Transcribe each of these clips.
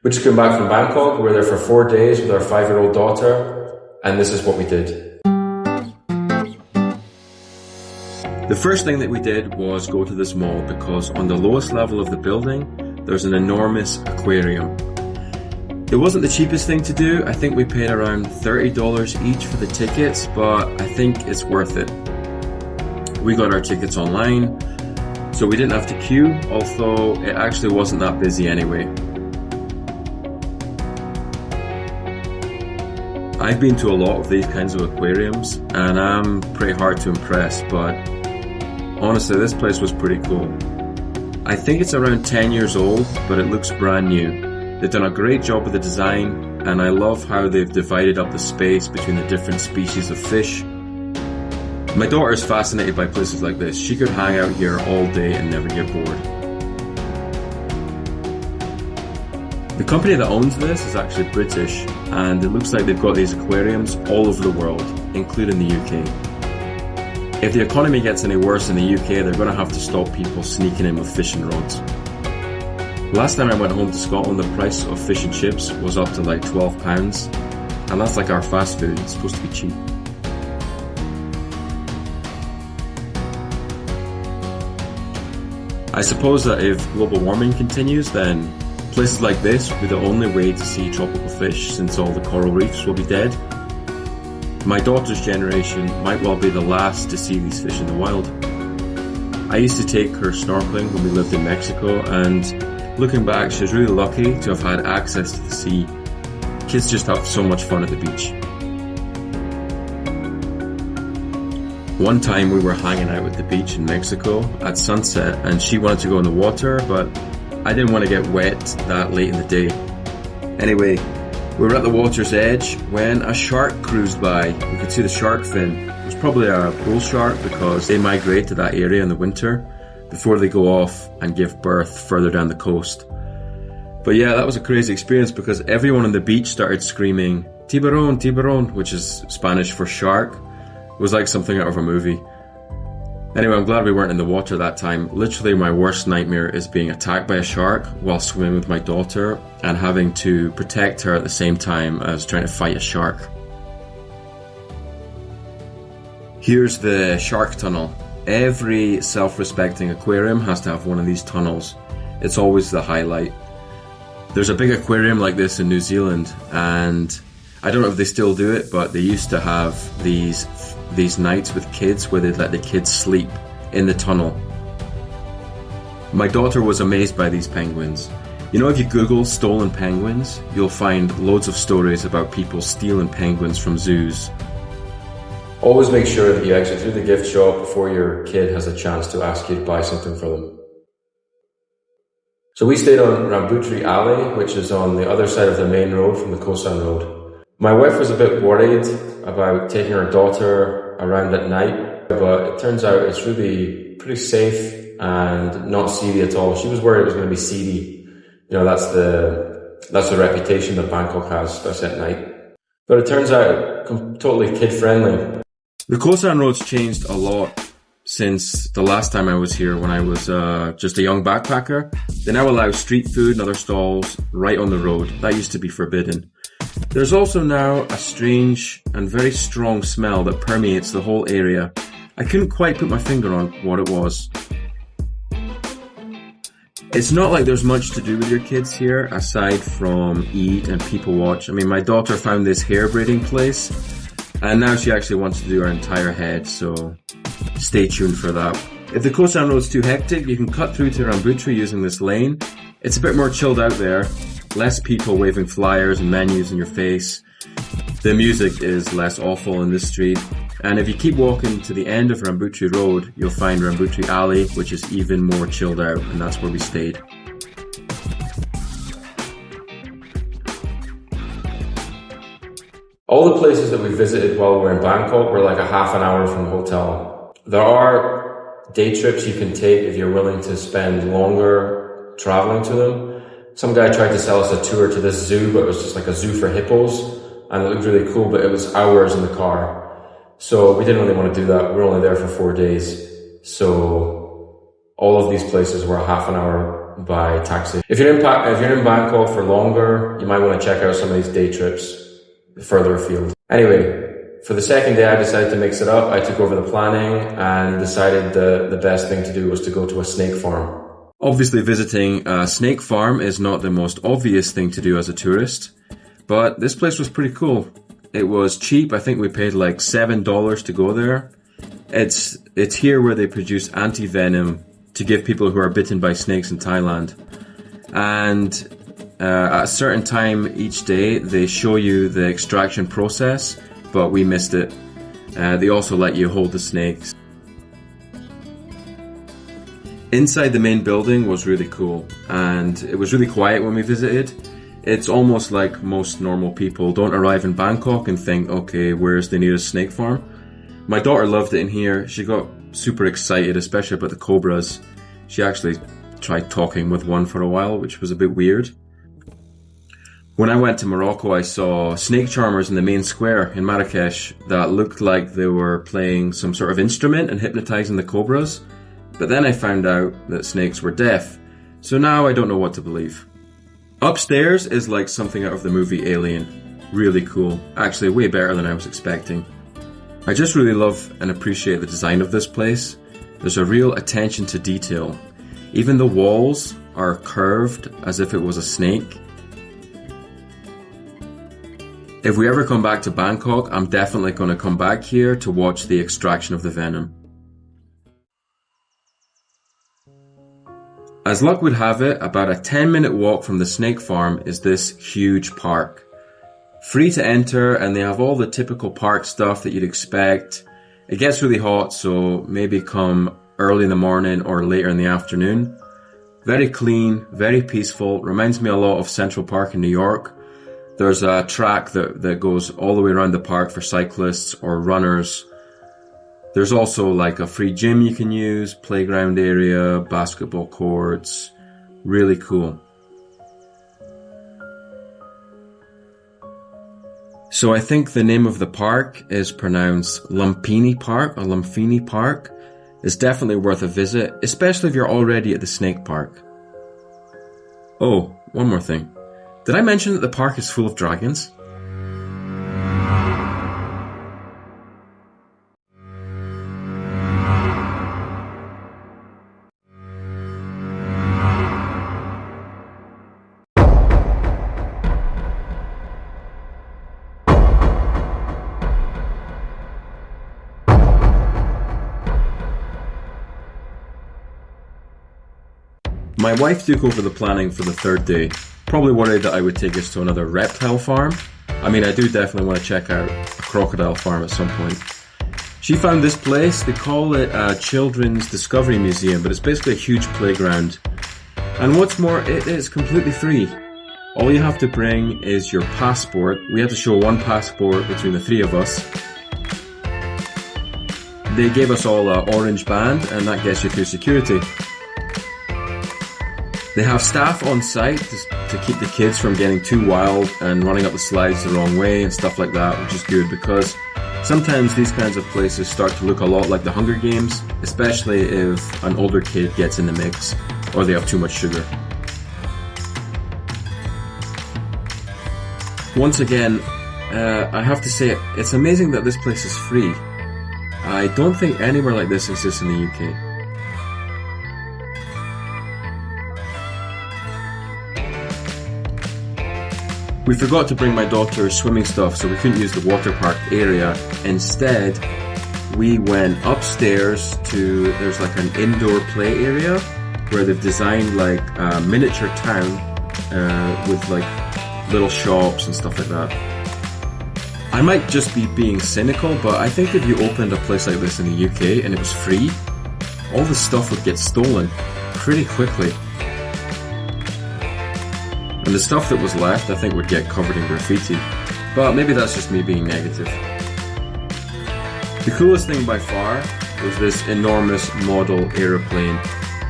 We just came back from Bangkok. We were there for 4 days with our 5-year-old daughter, and this is what we did. The first thing that we did was go to this mall because on the lowest level of the building, there's an enormous aquarium. It wasn't the cheapest thing to do. I think we paid around $30 each for the tickets, but I think it's worth it. We got our tickets online, so we didn't have to queue, although it actually wasn't that busy anyway. I've been to a lot of these kinds of aquariums, and I'm pretty hard to impress, but honestly, this place was pretty cool. I think it's around 10 years old, but it looks brand new. They've done a great job with the design, and I love how they've divided up the space between the different species of fish. My daughter is fascinated by places like this. She could hang out here all day and never get bored. The company that owns this is actually British, and it looks like they've got these aquariums all over the world, including the UK. If the economy gets any worse in the UK, they're going to have to stop people sneaking in with fishing rods. Last time I went home to Scotland, the price of fish and chips was up to like £12, and that's like our fast food. It's supposed to be cheap. I suppose that if global warming continues, then places like this will be the only way to see tropical fish, since all the coral reefs will be dead. My daughter's generation might well be the last to see these fish in the wild. I used to take her snorkeling when we lived in Mexico, and looking back, she was really lucky to have had access to the sea. Kids just have so much fun at the beach. One time we were hanging out at the beach in Mexico at sunset, and she wanted to go in the water, but I didn't want to get wet that late in the day. Anyway, we were at the water's edge when a shark cruised by. We could see the shark fin. It was probably a bull shark because they migrate to that area in the winter before they go off and give birth further down the coast. But yeah, that was a crazy experience because everyone on the beach started screaming, "Tiburon, tiburon," which is Spanish for shark. It was like something out of a movie. Anyway, I'm glad we weren't in the water that time. Literally, my worst nightmare is being attacked by a shark while swimming with my daughter and having to protect her at the same time as trying to fight a shark. Here's the shark tunnel. Every self-respecting aquarium has to have one of these tunnels. It's always the highlight. There's a big aquarium like this in New Zealand, and I don't know if they still do it, but they used to have these nights with kids where they'd let the kids sleep in the tunnel. My daughter was amazed by these penguins. You know, if you Google stolen penguins, you'll find loads of stories about people stealing penguins from zoos. Always make sure that you exit through the gift shop before your kid has a chance to ask you to buy something for them. So we stayed on Rambutri Alley, which is on the other side of the main road from the Khao San road. My wife was a bit worried about taking her daughter around at night, but it turns out it's really pretty safe and not seedy at all. She was worried it was going to be seedy. You know, that's the reputation that Bangkok has, especially at night. But it turns out totally kid-friendly. The Khao San road's changed a lot since the last time I was here when I was just a young backpacker. They now allow street food and other stalls right on the road. That used to be forbidden. There's also now a strange and very strong smell that permeates the whole area. I couldn't quite put my finger on what it was. It's not like there's much to do with your kids here aside from eat and people watch. I mean, my daughter found this hair braiding place and now she actually wants to do her entire head, so stay tuned for that. If the Khao San road's too hectic, you can cut through to Rambutri using this lane. It's a bit more chilled out there. Less people waving flyers and menus in your face. The music is less awful in this street. And if you keep walking to the end of Rambutri Road, you'll find Rambutri Alley, which is even more chilled out, and that's where we stayed. All the places that we visited while we were in Bangkok were like a half an hour from the hotel. There are day trips you can take if you're willing to spend longer traveling to them. Some guy tried to sell us a tour to this zoo, but it was just like a zoo for hippos, and it looked really cool, but it was hours in the car. So we didn't really want to do that. We were only there for 4 days. So all of these places were a half an hour by taxi. If you're in Bangkok for longer, you might want to check out some of these day trips further afield. Anyway, for the second day, I decided to mix it up. I took over the planning and decided the best thing to do was to go to a snake farm. Obviously, visiting a snake farm is not the most obvious thing to do as a tourist, but this place was pretty cool. It was cheap. I think we paid like $7 to go there. It's here where they produce anti-venom to give people who are bitten by snakes in Thailand. And at a certain time each day, they show you the extraction process, but we missed it. They also let you hold the snakes. Inside the main building was really cool, and it was really quiet when we visited. It's almost like most normal people don't arrive in Bangkok and think, okay, where's the nearest snake farm? My daughter loved it in here. She got super excited, especially about the cobras. She actually tried talking with one for a while, which was a bit weird. When I went to Morocco, I saw snake charmers in the main square in Marrakesh that looked like they were playing some sort of instrument and hypnotizing the cobras. But then I found out that snakes were deaf, so now I don't know what to believe. Upstairs is like something out of the movie Alien. Really cool. Actually, way better than I was expecting. I just really love and appreciate the design of this place. There's a real attention to detail. Even the walls are curved as if it was a snake. If we ever come back to Bangkok, I'm definitely going to come back here to watch the extraction of the venom. As luck would have it, about a 10-minute walk from the snake farm is this huge park. Free to enter, and they have all the typical park stuff that you'd expect. It gets really hot, so maybe come early in the morning or later in the afternoon. Very clean, very peaceful, reminds me a lot of Central Park in New York. There's a track that goes all the way around the park for cyclists or runners. There's also like a free gym you can use, playground area, basketball courts. Really cool. So I think the name of the park is pronounced Lumpini Park or Lumpini Park. It's definitely worth a visit, especially if you're already at the snake park. Oh, one more thing. Did I mention that the park is full of dragons? My wife took over the planning for the third day, probably worried that I would take us to another reptile farm. I mean, I do definitely want to check out a crocodile farm at some point. She found this place. They call it a Children's Discovery Museum, but it's basically a huge playground. And what's more, it is completely free. All you have to bring is your passport. We had to show one passport between the three of us. They gave us all an orange band, and that gets you through security. They have staff on site to keep the kids from getting too wild and running up the slides the wrong way and stuff like that, which is good because sometimes these kinds of places start to look a lot like the Hunger Games, especially if an older kid gets in the mix or they have too much sugar. Once again, I have to say it's amazing that this place is free. I don't think anywhere like this exists in the UK. We forgot to bring my daughter's swimming stuff, so we couldn't use the water park area. Instead, we went upstairs to, there's like an indoor play area where they've designed like a miniature town with like little shops and stuff like that. I might just be being cynical, but I think if you opened a place like this in the UK and it was free, all the stuff would get stolen pretty quickly. And the stuff that was left, I think, would get covered in graffiti. But maybe that's just me being negative. The coolest thing by far was this enormous model aeroplane,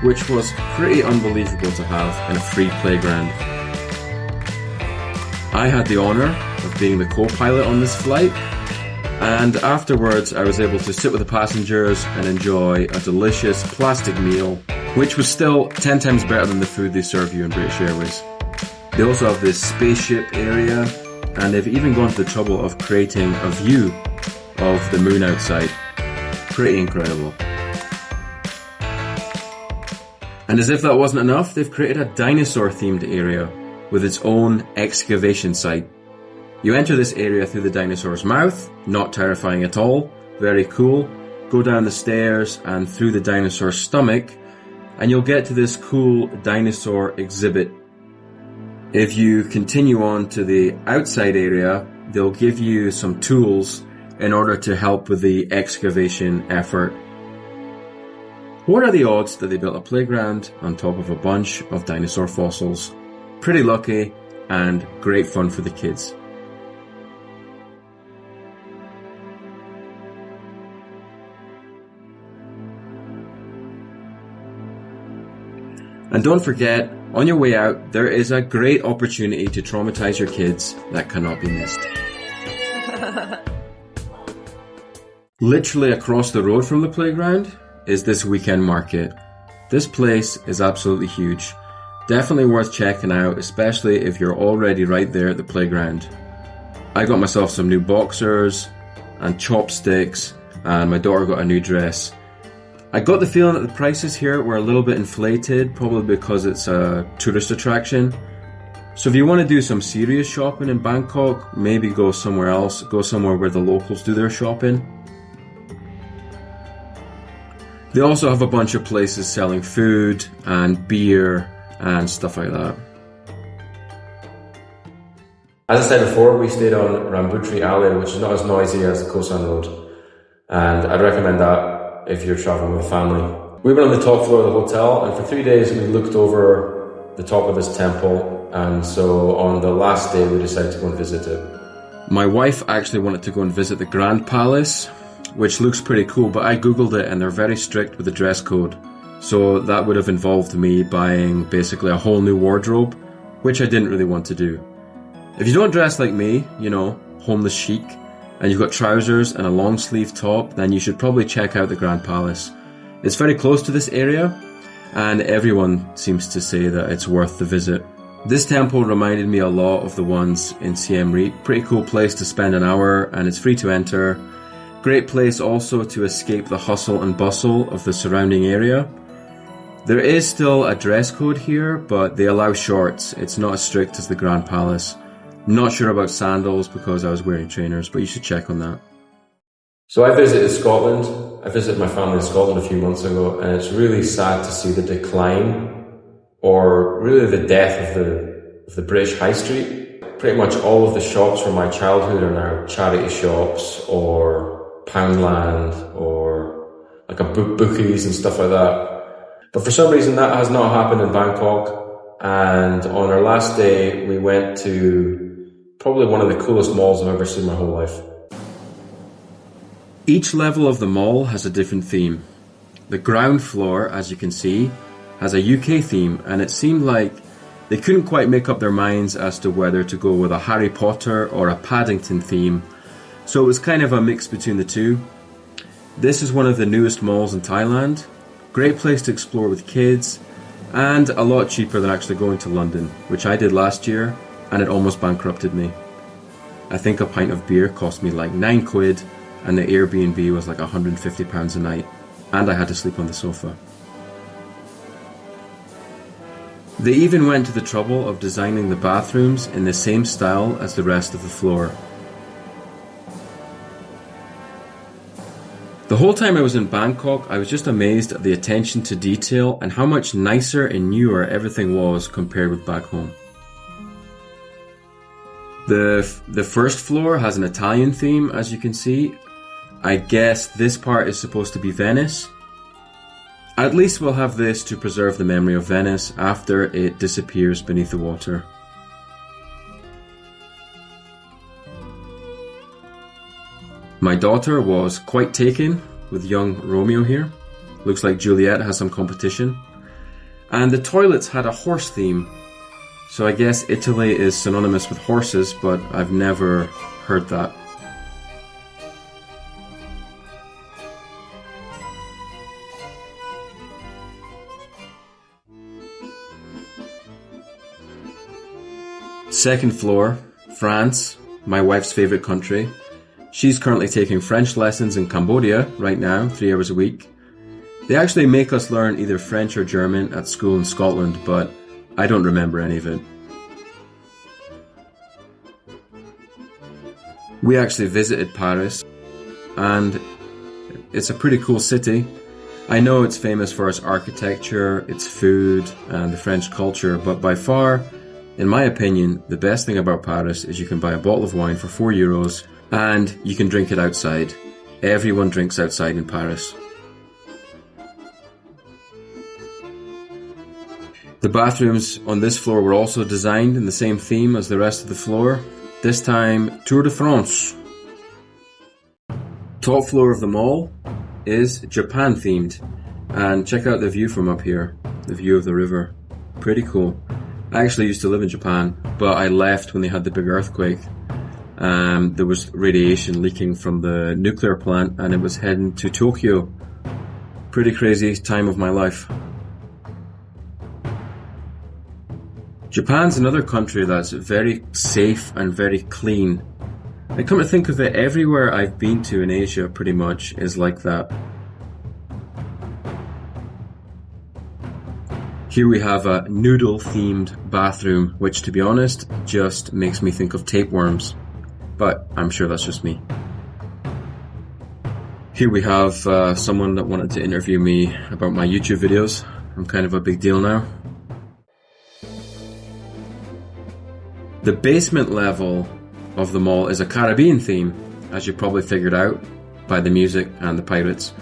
which was pretty unbelievable to have in a free playground. I had the honour of being the co-pilot on this flight, and afterwards I was able to sit with the passengers and enjoy a delicious plastic meal which was still 10 times better than the food they serve you in British Airways. They also have this spaceship area, and they've even gone to the trouble of creating a view of the moon outside. Pretty incredible. And as if that wasn't enough, they've created a dinosaur-themed area with its own excavation site. You enter this area through the dinosaur's mouth, not terrifying at all, very cool. Go down the stairs and through the dinosaur's stomach, and you'll get to this cool dinosaur exhibit. If you continue on to the outside area, they'll give you some tools in order to help with the excavation effort. What are the odds that they built a playground on top of a bunch of dinosaur fossils? Pretty lucky and great fun for the kids. And don't forget, on your way out, there is a great opportunity to traumatize your kids that cannot be missed. Literally across the road from the playground is this weekend market. This place is absolutely huge. Definitely worth checking out, especially if you're already right there at the playground. I got myself some new boxers and chopsticks, and my daughter got a new dress. I got the feeling that the prices here were a little bit inflated, probably because it's a tourist attraction. So if you want to do some serious shopping in Bangkok, maybe go somewhere else, go somewhere where the locals do their shopping. They also have a bunch of places selling food and beer and stuff like that. As I said before, we stayed on Rambutri Alley, which is not as noisy as the Khao San Road, and I'd recommend that if you're traveling with family. We were on the top floor of the hotel, and for 3 days we looked over the top of this temple, and so on the last day we decided to go and visit it. My wife actually wanted to go and visit the Grand Palace, which looks pretty cool, but I googled it and they're very strict with the dress code. So that would have involved me buying basically a whole new wardrobe, which I didn't really want to do. If you don't dress like me, you know, homeless chic, and you've got trousers and a long sleeve top, then you should probably check out the Grand Palace. It's very close to this area, and everyone seems to say that it's worth the visit. This temple reminded me a lot of the ones in Siem Reap. Pretty cool place to spend an hour, and it's free to enter. Great place also to escape the hustle and bustle of the surrounding area. There is still a dress code here, but they allow shorts. It's not as strict as the Grand Palace. Not sure about sandals because I was wearing trainers, but you should check on that. So I visited Scotland. I visited my family in Scotland a few months ago, and it's really sad to see the decline, or really the death of the British High Street. Pretty much all of the shops from my childhood are now charity shops, or Poundland, or like a bookies and stuff like that. But for some reason that has not happened in Bangkok, and on our last day we went to probably one of the coolest malls I've ever seen in my whole life. Each level of the mall has a different theme. The ground floor, as you can see, has a UK theme, and it seemed like they couldn't quite make up their minds as to whether to go with a Harry Potter or a Paddington theme. So it was kind of a mix between the two. This is one of the newest malls in Thailand. Great place to explore with kids, and a lot cheaper than actually going to London, which I did last year, and it almost bankrupted me. I think a pint of beer cost me like £9, and the Airbnb was like £150 a night, and I had to sleep on the sofa. They even went to the trouble of designing the bathrooms in the same style as the rest of the floor. The whole time I was in Bangkok, I was just amazed at the attention to detail and how much nicer and newer everything was compared with back home. The first floor has an Italian theme, as you can see. I guess this part is supposed to be Venice. At least we'll have this to preserve the memory of Venice after it disappears beneath the water. My daughter was quite taken with young Romeo here. Looks like Juliet has some competition. And the toilets had a horse theme. So I guess Italy is synonymous with horses, but I've never heard that. Second floor, France, my wife's favorite country. She's currently taking French lessons in Cambodia right now, 3 hours a week. They actually make us learn either French or German at school in Scotland, but I don't remember any of it. We actually visited Paris, and it's a pretty cool city. I know it's famous for its architecture, its food, and the French culture, but by far, in my opinion, the best thing about Paris is you can buy a bottle of wine for €4 and you can drink it outside. Everyone drinks outside in Paris. The bathrooms on this floor were also designed in the same theme as the rest of the floor. This time, Tour de France. Top floor of the mall is Japan themed. And check out the view from up here. The view of the river. Pretty cool. I actually used to live in Japan, but I left when they had the big earthquake. There was radiation leaking from the nuclear plant and it was heading to Tokyo. Pretty crazy time of my life. Japan's another country that's very safe and very clean. And come to think of it, everywhere I've been to in Asia pretty much is like that. Here we have a noodle-themed bathroom, which to be honest, just makes me think of tapeworms. But I'm sure that's just me. Here we have someone that wanted to interview me about my YouTube videos. I'm kind of a big deal now. The basement level of the mall is a Caribbean theme, as you probably figured out by the music and the pirates.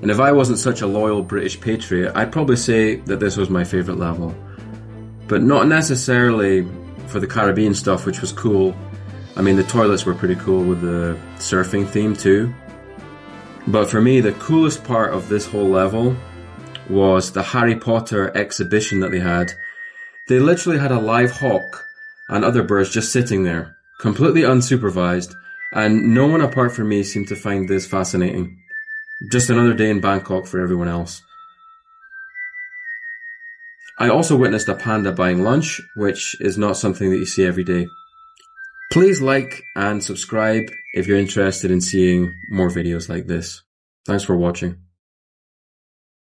And if I wasn't such a loyal British patriot, I'd probably say that this was my favourite level. But not necessarily for the Caribbean stuff, which was cool. I mean, the toilets were pretty cool with the surfing theme too. But for me, the coolest part of this whole level was the Harry Potter exhibition that they had. They literally had a live hawk and other birds just sitting there, completely unsupervised, and no one apart from me seemed to find this fascinating. Just another day in Bangkok for everyone else. I also witnessed a panda buying lunch, which is not something that you see every day. Please like and subscribe if you're interested in seeing more videos like this. Thanks for watching.